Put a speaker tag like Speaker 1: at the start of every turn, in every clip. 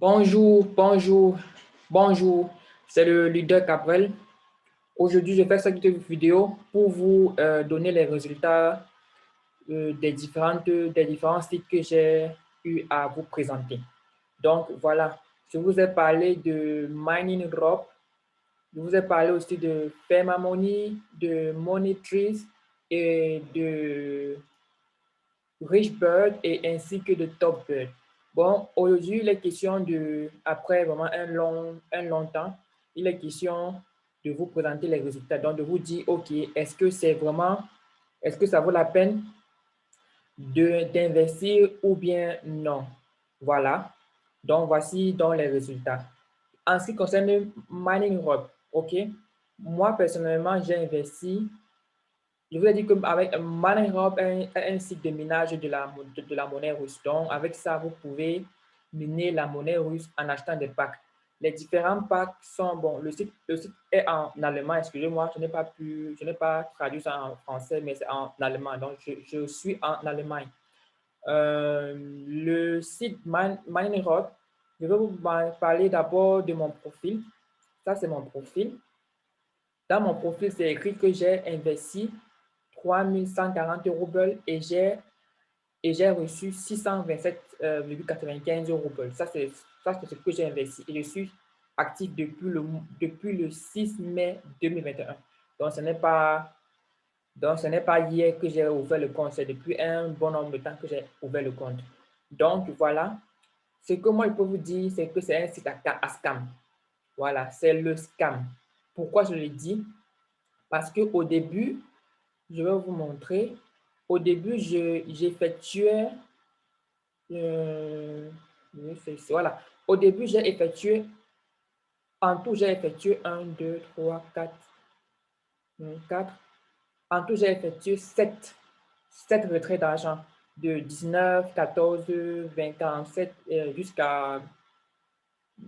Speaker 1: Bonjour, bonjour, bonjour. C'est le leader Caprel. Aujourd'hui, je fais cette vidéo pour vous donner les résultats des différents sites que j'ai eu à vous présenter. Donc, voilà, je vous ai parlé de Mining Drop, je vous ai parlé aussi de Money, de Money Trees et de Richbird et ainsi que de Topbird. Bon, aujourd'hui, il est question de, après vraiment un long temps, il est question de vous présenter les résultats. Donc, de vous dire, OK, est-ce que c'est vraiment, est-ce que ça vaut la peine d'investir ou bien non? Voilà. Donc, voici donc les résultats. En ce qui concerne Mining Hub, OK, moi, personnellement, j'ai investi je vous ai dit qu'avec MoneyHub, un site de minage de la monnaie russe. Donc, avec ça, vous pouvez miner la monnaie russe en achetant des packs. Les différents packs sont, bon, le site est en allemand, excusez-moi, je n'ai pas traduit ça en français, mais c'est en allemand. Donc, je suis en Allemagne. Le site MoneyHub, je vais vous parler d'abord de mon profil. Ça, c'est mon profil. Dans mon profil, c'est écrit que j'ai investi 3140 roubles et j'ai reçu 627,95 roubles. Ça, c'est ce que j'ai investi. Et je suis actif depuis le 6 mai 2021. Donc, ce n'est pas hier que j'ai ouvert le compte, c'est depuis un bon nombre de temps que j'ai ouvert le compte. Donc, voilà. Ce que moi, je peux vous dire, c'est que c'est un site à scam. Voilà, c'est le scam. Pourquoi je le dis? Parce qu'au début, je vais vous montrer. Au début, j'effectuais, voilà. Au début, j'ai effectué, en tout, j'ai effectué 1, 2, 3, 4, 4. En tout, j'ai effectué 7 retraits d'argent de 19, 14, 20, 47 jusqu'à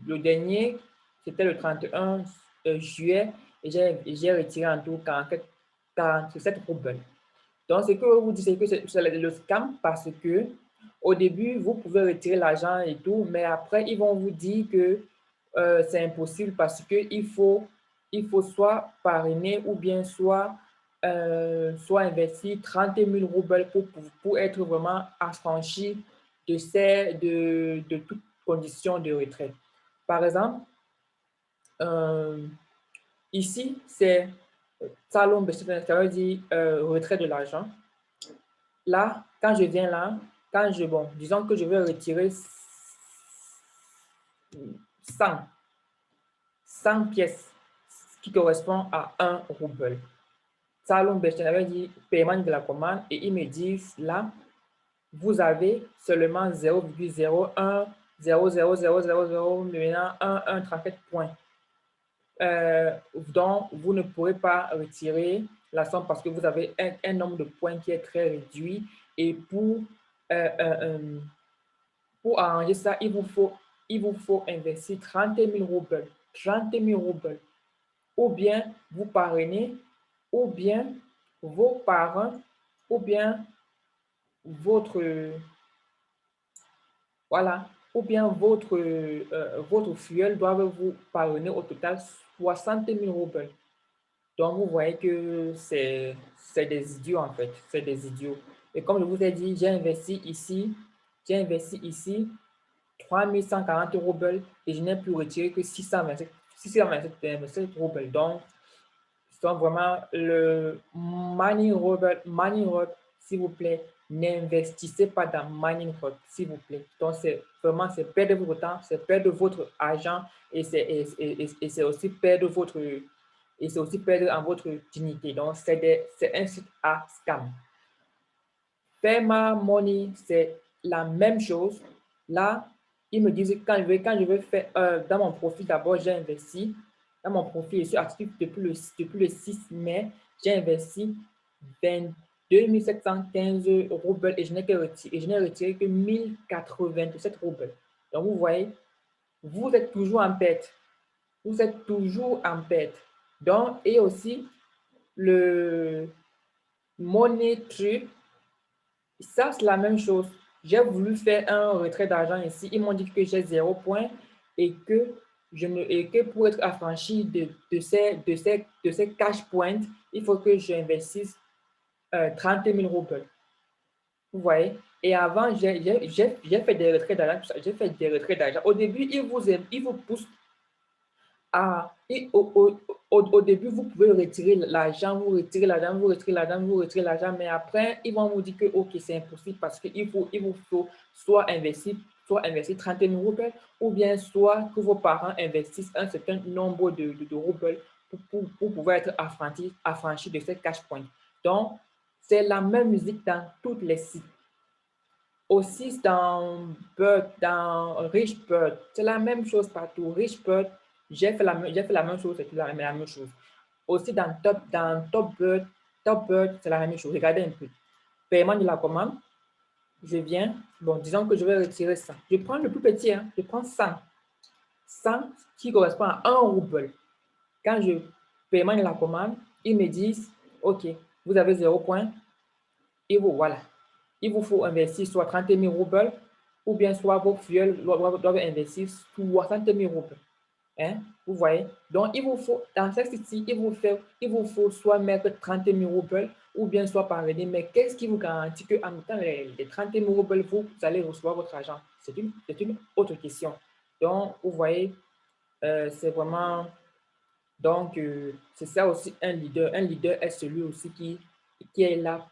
Speaker 1: le dernier, c'était le 31 juillet et j'ai retiré en tout 47 roubles. Donc, ce que je vous dis, c'est que c'est le scam parce que au début, vous pouvez retirer l'argent et tout, mais après, ils vont vous dire que c'est impossible parce il faut soit parrainer ou bien soit investir 30 000 roubles pour être vraiment affranchi de toutes conditions de retrait. Par exemple, euh, ici, c'est salon, ça veut dire retrait de l'argent. Là, quand je viens là, bon, disons que je vais retirer 100 pièces, ce qui correspond à 1 rouble. Salon Bechtel avait dit paiement de la commande et ils me disent là, vous avez seulement 0,01, 0,0000, maintenant 1,37 points. Donc, vous ne pourrez pas retirer la somme parce que vous avez un nombre de points qui est très réduit et pour arranger ça, il vous faut investir 30 000 roubles. 30 000 roubles. Ou bien vous parrainez, ou bien vos parents, ou bien votre, voilà, ou bien votre filleul doivent vous parrainer au total 60 000 roubles. Donc, vous voyez que c'est des idiots en fait, c'est des idiots. Et comme je vous ai dit, j'ai investi ici 3140 roubles et je n'ai pu retirer que 627 roubles. Donc, c'est vraiment le Mining Hub, s'il vous plaît, n'investissez pas dans Mining Hub, s'il vous plaît. Donc, c'est vraiment, c'est perdre votre temps, c'est perdre votre argent et c'est aussi perdre en votre dignité. Donc, c'est un site à scam. Payma Money, c'est la même chose. Là, ils me disent quand je vais faire, dans mon profil, d'abord, j'ai investi. Dans mon profil, je suis actif depuis le 6 mai. J'ai investi 22 715 roubles et je n'ai retiré que 1087 roubles. Donc, vous voyez, vous êtes toujours en perte. Vous êtes toujours en perte. Donc, et aussi, le Money Tree, ça, c'est la même chose. j'ai voulu faire un retrait d'argent ici. Ils m'ont dit que j'ai 0 points et que, pour être affranchi de ces cash points, il faut que j'investisse 30 000 roubles. Vous voyez? Et avant, j'ai fait des retraits d'argent. J'ai fait des retraits d'argent. Au début, ils vous poussent à... Au début, vous pouvez retirer l'argent, vous retirez l'argent, vous retirez l'argent, vous retirez l'argent. Mais après, ils vont vous dire que OK, c'est impossible parce qu'il vous faut soit investir 30 000 roubles ou bien soit que vos parents investissent un certain nombre de roubles pour pouvoir être affranchis de ces cash points. Donc, c'est la même musique dans toutes les sites. Aussi dans Bird, dans Richbird, c'est la même chose partout. Richbird, j'ai fait la même chose, c'est la même chose. Aussi dans Top Bird, c'est la même chose. Regardez un peu. Paiement de la commande, je viens, bon, disons que je vais retirer 100. Je prends le plus petit, hein, je prends 100. 100 qui correspond à 1 rouble. Quand je paiement de la commande, ils me disent, OK, vous avez 0 point, et vous, voilà. Il vous faut investir soit 30 000 roubles ou bien soit vos fioles doivent investir 60 000 roubles. Hein? Vous voyez? Donc, il vous faut, dans cette ici, il vous faut soit mettre 30 000 roubles ou bien soit parvenir. Mais qu'est-ce qui vous garantit qu'en mettant les 30 000 roubles, vous allez recevoir votre argent? C'est une autre question. Donc, vous voyez, c'est vraiment... Donc, c'est ça aussi un leader. Un leader est celui aussi qui est là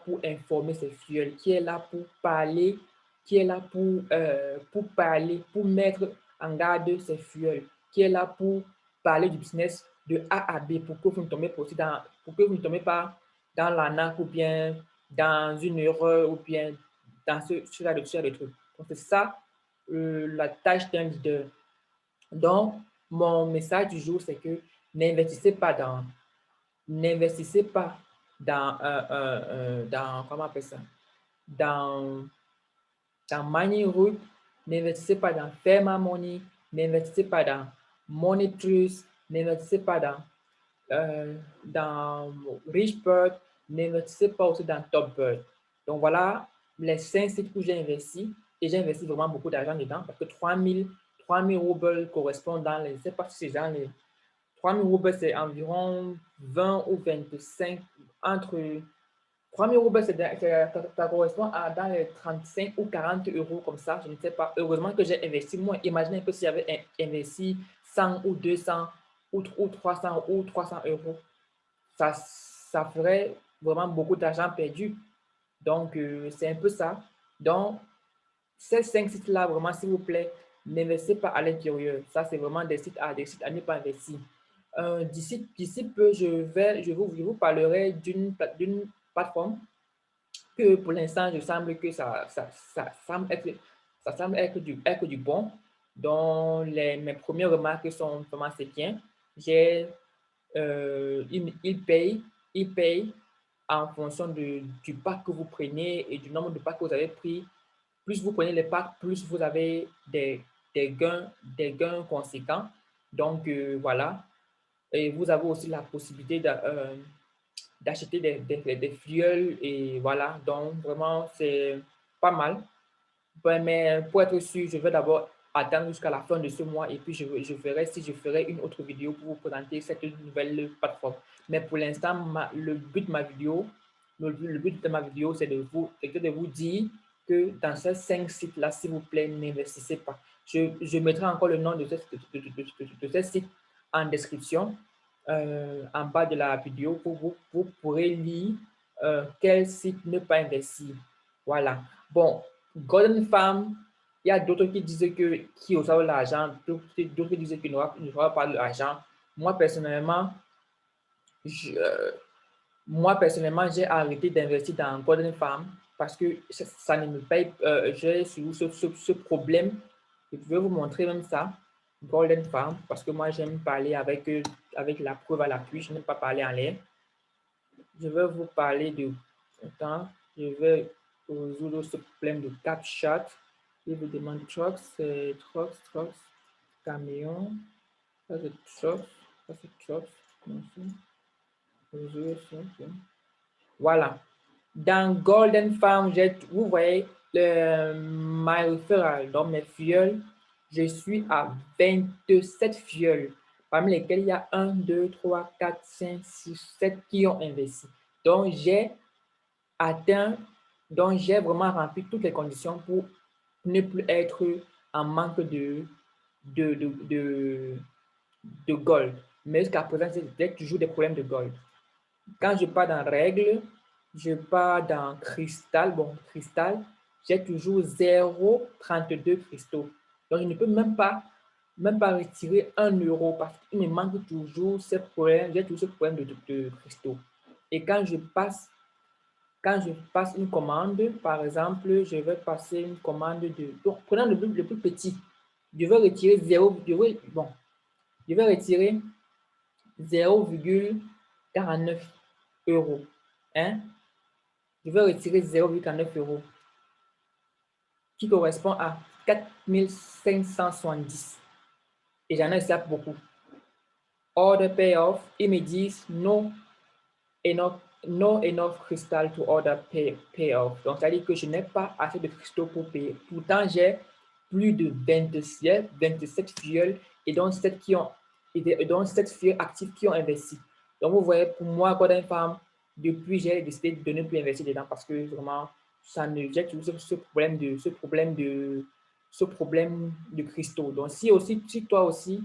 Speaker 1: pour informer ses fioles, qui est là pour parler, qui est là pour parler, pour mettre en garde ses fioles, qui est là pour parler du business de A à B pour que vous ne tombez pas pour que vous ne tombez pas dans l'arnaque ou bien dans une erreur ou bien dans ce genre de trucs. Donc, c'est ça la tâche d'un leader. Donc, mon message du jour, c'est que n'investissez pas dans, n'investissez pas dans, comment on appelle ça, dans, dans Moneyroot, n'investissez pas dans Ferma Money, n'investissez pas dans Money Trust, n'investissez pas dans Richbird, n'investissez pas aussi dans Topbird. Donc, voilà les 5 sites où j'ai investi et j'ai investi vraiment beaucoup d'argent dedans parce que 3 000 roubles correspondent dans les, je ne sais pas si c'est dans les 3 000 roubles, c'est environ 20 ou 25, entre 3 000 roubles, ça correspond à dans les 35 ou 40 euros comme ça, je ne sais pas. Heureusement que j'ai investi moins. Imaginez que si j'avais investi 100 ou 200 ou 300 ou 300 euros, ça ferait vraiment beaucoup d'argent perdu. Donc, c'est un peu ça. Donc, ces 5 sites-là, vraiment, s'il vous plaît, n'investissez pas à l'intérieur. Ça, c'est vraiment des sites à ne pas investir. D'ici peu, je vous parlerai d'une plateforme que pour l'instant, je semble que ça semble être du bon, dont mes premières remarques sont vraiment c'est bien. Il paye en fonction du pack que vous prenez et du nombre de packs que vous avez pris. Plus vous prenez les packs, plus vous avez des gains conséquents. Donc, voilà. Et vous avez aussi la possibilité d'acheter des fioles et voilà. Donc, vraiment, c'est pas mal. Ben, mais pour être sûr, je vais d'abord attendre jusqu'à la fin de ce mois et puis je verrai si je ferai une autre vidéo pour vous présenter cette nouvelle plateforme. Mais pour l'instant, le but de ma vidéo, c'est de vous dire que dans ces 5 sites-là, s'il vous plaît, n'investissez pas. Je mettrai encore le nom de ces sites en description, en bas de la vidéo, pour vous pourrez lire quel site ne pas investir. Voilà. Bon, Golden Farm, il y a d'autres qui disent qui reçoivent l'argent, d'autres qui disent qu'ils ne reçoivent pas de l'argent. Moi, personnellement, j'ai arrêté d'investir dans Golden Farm parce que ça ne me paye. J'ai ce problème. Je vais vous montrer même ça, Golden Farm, parce que moi, j'aime parler avec la preuve à l'appui. Je n'aime pas parler en l'air. Je vais vous parler de... Attends, je vais résoudre ce problème de CapCut. Il vous demande trucks, c'est trucks, camion. Ça, c'est trucks. Ça, c'est trucks. Voilà. Dans Golden Farm, vous voyez, my referral, donc mes filleuls, je suis à 27 filleuls, parmi lesquels il y a 1, 2, 3, 4, 5, 6, 7 qui ont investi. Donc, j'ai atteint, donc j'ai vraiment rempli toutes les conditions pour ne plus être en manque de, de, de, de gold. Mais jusqu'à présent, j'ai toujours des problèmes de gold. Quand je pars dans règle, je pars dans cristal. Bon, cristal, j'ai toujours 0,32 cristaux. Donc, je ne peux même pas retirer 1 euro parce qu'il me manque toujours ces problèmes. J'ai toujours ce problème de cristaux. Et quand je passe une commande, par exemple, je vais passer une commande de. Donc, prenons le plus petit. Je vais retirer 0, bon, je vais retirer 0,49 euros. Hein? Je vais retirer 0,49 euros qui correspond à 4570. Et j'en ai ça beaucoup. Order payoff, ils me disent no enough crystal to order payoff. Donc, ça veut dire que je n'ai pas assez de cristaux pour payer. Pourtant, j'ai plus de 27 filleuls et donc 7 qui ont et donc 7 filleuls actifs qui ont investi. Donc, vous voyez, pour moi, Golden Farm, depuis, j'ai décidé de ne plus investir dedans parce que vraiment, j'ai toujours ce problème de cristaux. Donc, si toi aussi,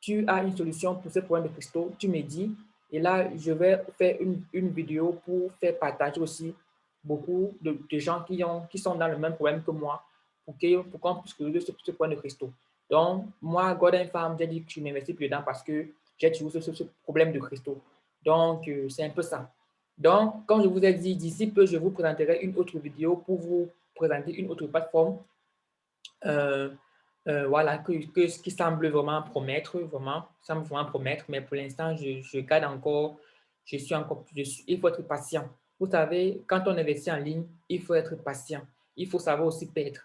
Speaker 1: tu as une solution pour ce problème de cristaux, tu me dis. Et là, je vais faire une vidéo pour faire partager aussi beaucoup de gens qui sont dans le même problème que moi pour qu'on puisse résoudre ce problème de cristaux. Donc, moi, Golden Farm, j'ai dit que je n'investis plus dedans parce que j'ai toujours ce problème de cristaux. Donc, c'est un peu ça. Donc, comme je vous ai dit, d'ici peu, je vous présenterai une autre vidéo pour vous présenter une autre plateforme euh, voilà, qui semble vraiment promettre, mais pour l'instant, je garde encore, il faut être patient. Vous savez, quand on investit en ligne, il faut être patient. Il faut savoir aussi perdre.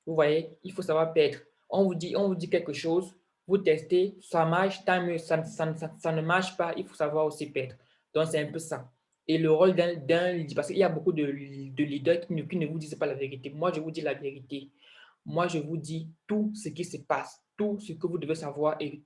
Speaker 1: Vous voyez, il faut savoir perdre. On vous dit quelque chose, vous testez, ça marche, tant mieux, ça ne marche pas, il faut savoir aussi perdre. Donc, c'est un peu ça. Et le rôle d'un leader, parce qu'il y a beaucoup de leaders qui ne vous disent pas la vérité. Moi, je vous dis la vérité. Moi, je vous dis tout ce qui se passe, tout ce que vous devez savoir et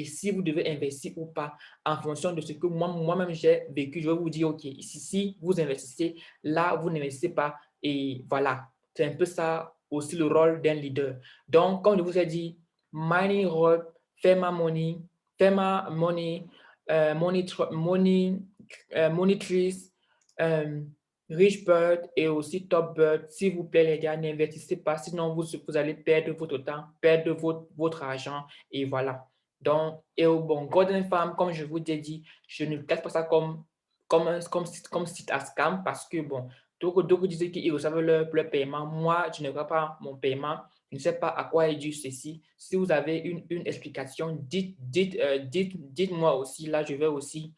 Speaker 1: si vous devez investir ou pas en fonction de ce que moi-même j'ai vécu. Je vais vous dire, OK, ici, si vous investissez, là, vous n'investissez pas. Et voilà, c'est un peu ça aussi le rôle d'un leader. Donc, comme je vous ai dit, mining role, fais ma money, fais ma money, money trees, Rich Bird et aussi Top Bird, s'il vous plaît, les gars, n'investissez pas, sinon vous allez perdre votre temps, perdre votre argent, et voilà. Donc, et bon, Golden Farm, comme je vous ai dit, je ne casse pas ça comme site à scam parce que, bon, d'autres disent qu'ils reçoivent leur paiement. Moi, je ne vois pas mon paiement. Je ne sais pas à quoi est dû ceci. Si vous avez une explication, dites-moi aussi. Là, je vais aussi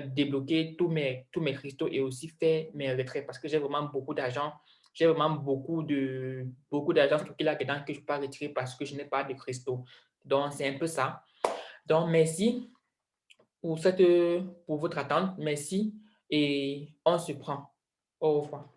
Speaker 1: débloquer tous mes cristaux et aussi faire mes retraits parce que j'ai vraiment beaucoup d'argent. J'ai vraiment beaucoup d'argent stocké là-dedans que je ne peux pas retirer parce que je n'ai pas de cristaux. Donc, c'est un peu ça. Donc, merci pour votre attente. Merci et on se prend. Au revoir.